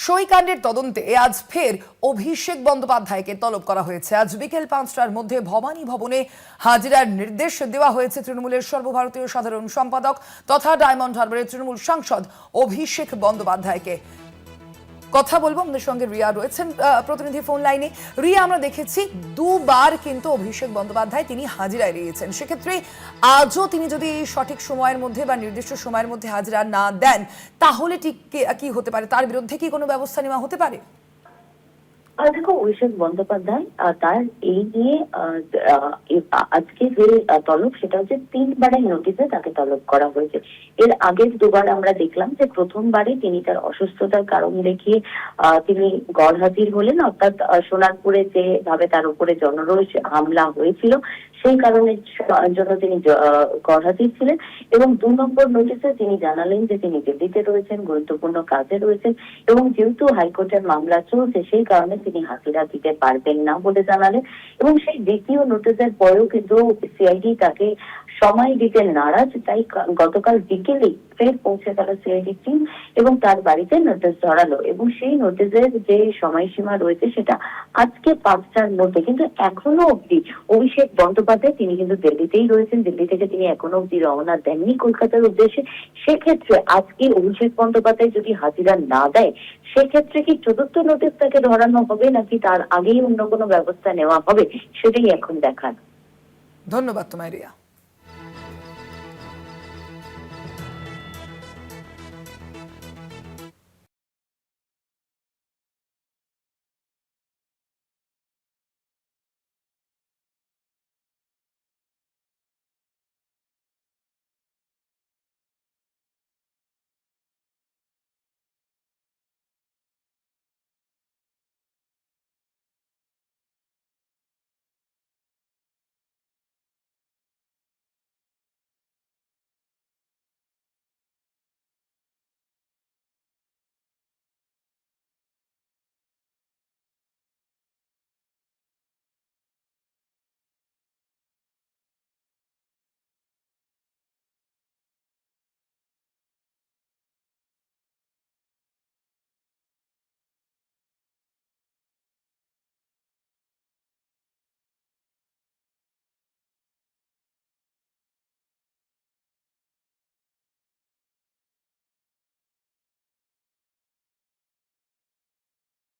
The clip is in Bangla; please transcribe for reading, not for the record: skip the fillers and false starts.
সইকাণ্ডের তদন্তে আজ ফের অভিষেক বন্দ্যোপাধ্যায়কে তলব করা হয়েছে। আজ বিকেল 5টার মধ্যে ভবানী ভবনে হাজিরার নির্দেশ দেওয়া হয়েছে তৃণমূলের সর্বভারতীয় সাধারণ সম্পাদক তথা ডায়মন্ড হারবারের তৃণমূল সাংসদ অভিষেক বন্দ্যোপাধ্যায়কে। কথা বলবো, আমাদের সঙ্গে রিয়া রয়েছেন প্রতিনিধি ফোন লাইনে। রিয়া, আমরা দেখেছি দুবার কিন্তু অভিষেক বন্দ্যোপাধ্যায় তিনি হাজিরায় রয়েছেন, সেক্ষেত্রে আজও তিনি যদি সঠিক সময়ের মধ্যে বা নির্দিষ্ট সময়ের মধ্যে হাজিরা না দেন তাহলে ঠিক কি হতে পারে? তার বিরুদ্ধে কি কোনো ব্যবস্থা নেওয়া হতে পারে? দেখো, অভিষেক বন্দ্যোপাধ্যায় তার এই নিয়ে আজকে যে তলব, সেটা হচ্ছে 3বারের নোটিশে তাকে তলব করা হয়েছে। এর আগের দুবার আমরা দেখলাম যে প্রথমবারে তিনি তার অসুস্থতার কারণ দেখিয়ে তিনি গড় হাজির হলেন, অর্থাৎ সোনারপুরে যে ভাবে তার উপরে জনরোষ হামলা হয়েছিল সেই কারণের জন্য তিনি গড় হাজির ছিলেন। এবং 2 নম্বর নোটিশে তিনি জানালেন যে তিনি দিল্লিতে রয়েছেন, গুরুত্বপূর্ণ কাজে রয়েছেন, এবং যেহেতু হাইকোর্টের মামলা চলছে সেই কারণে তিনি হাজিরা দিতে পারবেন না বলে জানালেন। এবং সেই দ্বিতীয় নোটিশের পরেও কিন্তু সিআইডি তাকে সময় দিতে নারাজ, তাই গতকাল বিকেলে ফের পৌঁছে গেল সিআইডি টিম এবং তার বাড়িতে নোটিশ ধরালো। এবং সেই নোটিশের যে সময়সীমা রয়েছে সেটা আজকে 5টার মধ্যে। কিন্তু এখনো অব্দি অভিষেক বন্দ্যোপাধ্যায় তিনি কিন্তু দিল্লিতেই রয়েছেন, দিল্লি থেকে তিনি এখনো অব্দি রওনা দেননি কলকাতার উদ্দেশ্যে। সেক্ষেত্রে আজকে অভিষেক বন্দ্যোপাধ্যায় যদি হাজিরা না দেয়, সেক্ষেত্রে কি চতুর্থ নোটিশ তাকে ধরানো হবে নাকি তার আগেই অন্য কোনো ব্যবস্থা নেওয়া হবে, সেটাই এখন দেখার। ধন্যবাদ তোমায় রিয়া।